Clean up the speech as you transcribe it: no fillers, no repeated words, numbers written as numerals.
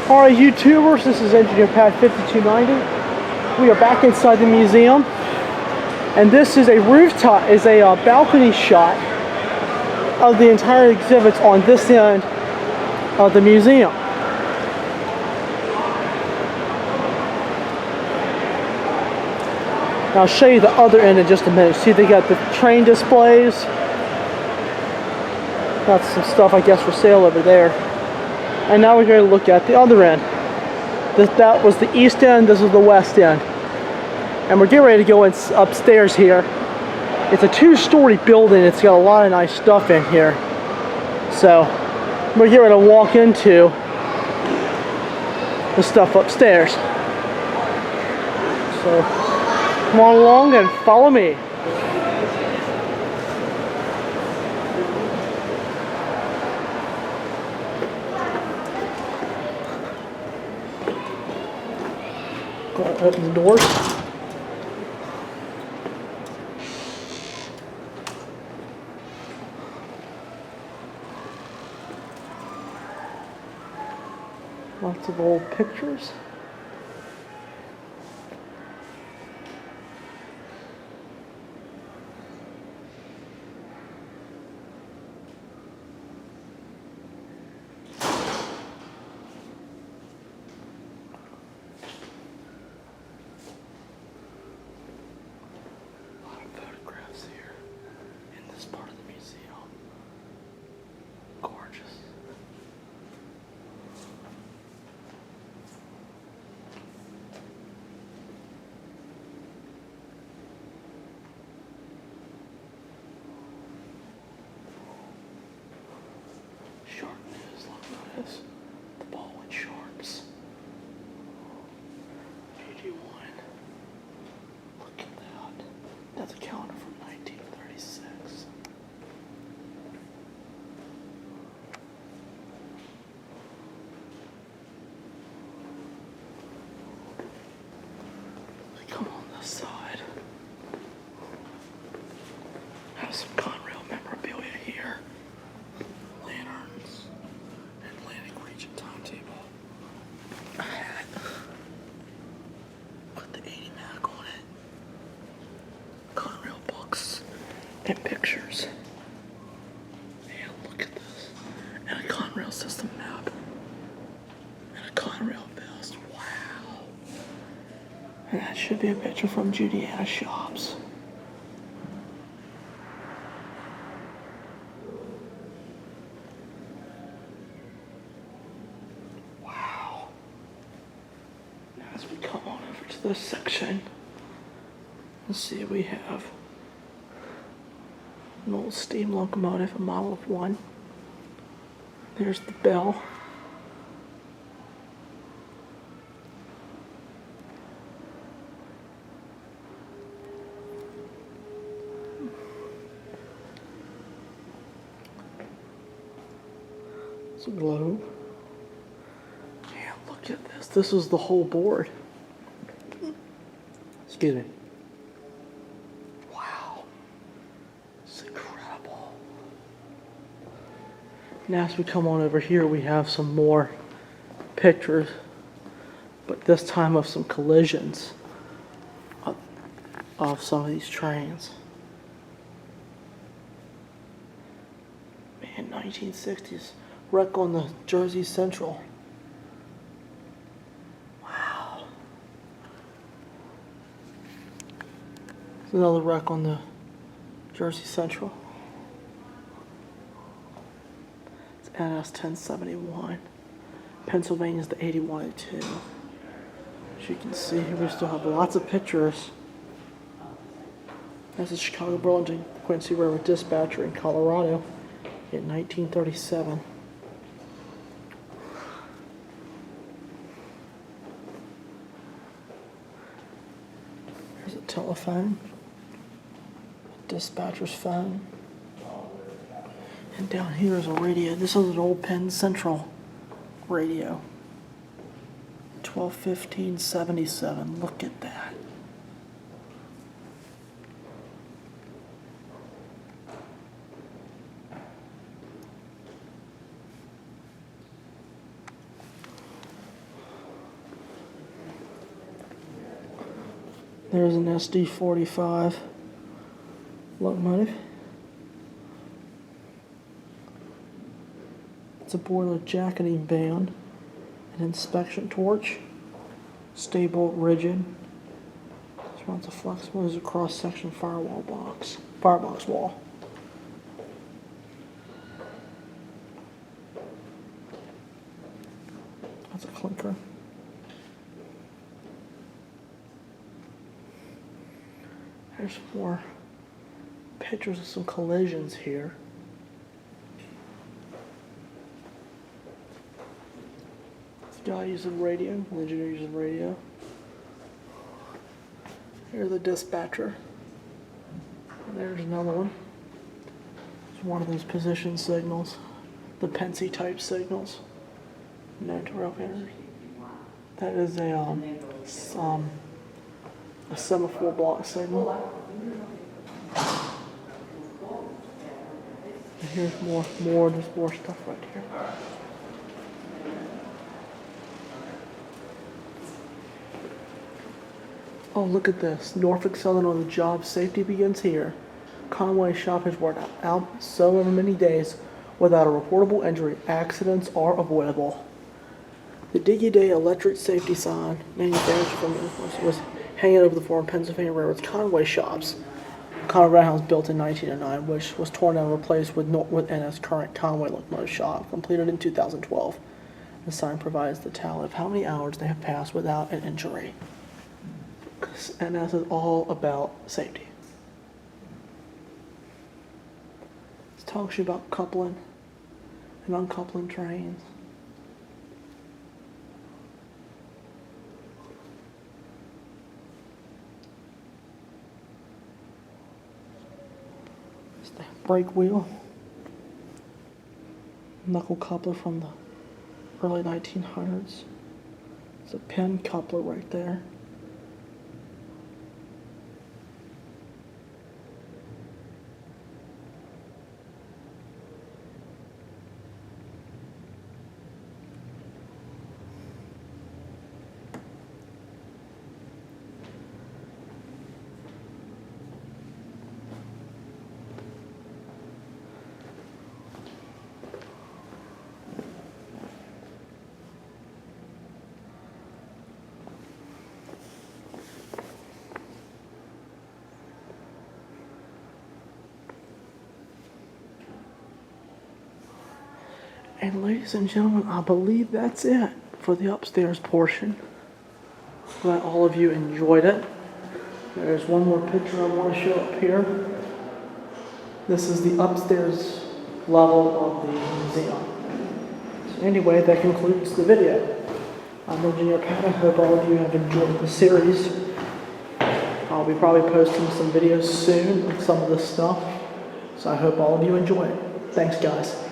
Alright YouTubers, this is Engineer Pat 5290. We are back inside the museum, and this is a rooftop, balcony shot of the entire exhibits on this end of the museum. Now I'll show you the other end in just a minute. See, they got the train displays. Got some stuff, I guess, for sale over there. And now we're going to look at the other end. That was the east end, this is the west end. And we're getting ready to go upstairs here. It's a two-story building, it's got a lot of nice stuff in here. So, we're getting ready to walk into the stuff upstairs. So, come on along and follow me. Open the doors. Lots of old pictures. Shark News, look at this. The Baldwin Sharks. GG1. Look at that. That's a calendar from 1936. Come on this side. Have some Conrail memorabilia here. Lanterns. Atlantic Region timetable. A hat. Put the 80 Mac on it. Conrail books and pictures. And look at this. And a Conrail system map. And a Conrail vest. Wow. And that should be a picture from Judiana Shops. Wow. Now as we come on over to this section, let's see, we have an old steam locomotive, a model of one. There's the bell. It's a globe. Yeah, look at this. This is the whole board. Excuse me. Wow. It's incredible. Now as we come on over here, we have some more pictures, but this time of some collisions of some of these trains. Man, 1960s. Wreck on the Jersey Central. Wow. There's another wreck on the Jersey Central. It's NS 1071. Pennsylvania's the 8102. As you can see here, we still have lots of pictures. That's the Chicago Burlington Quincy Railroad dispatcher in Colorado in 1937. There's a telephone, a dispatcher's phone, and down here is a radio. This is an old Penn Central radio. 121577. Look at that. There's an SD45 locomotive. It's a boiler jacketing band, an inspection torch, stable, rigid. This one's a flexible. There's a cross-section firebox wall. That's a clinker. There's more pictures of some collisions here. This guy using radio, the engineer using radio. Here's the dispatcher. And there's another one. It's one of those position signals, the Pensy type signals. Known to rail fanners. That is a semaphore block signal. And here's there's more stuff right here. Oh, look at this. Norfolk Southern on the job. Safety begins here. Conway shop has worked out so many days without a reportable injury. Accidents are avoidable. The Diggy Day electric safety sign, manufactured from was hanging over the former Pennsylvania Railroad's Conway shops. Conway Roundhouse built in 1909, which was torn down and replaced with NS current Conway locomotive shop, completed in 2012. The sign provides the tally of how many hours they have passed without an injury. NS is all about safety. It talks you about coupling and uncoupling trains. It's the brake wheel. Knuckle coupler from the early 1900s. It's a pin coupler right there. And ladies and gentlemen, I believe that's it for the upstairs portion. Glad all of you enjoyed it. There's one more picture I want to show up here. This is the upstairs level of the museum. So anyway, that concludes the video. I'm Engineer Pat. I hope all of you have enjoyed the series. I'll be probably posting some videos soon with some of this stuff. So I hope all of you enjoy it. Thanks, guys.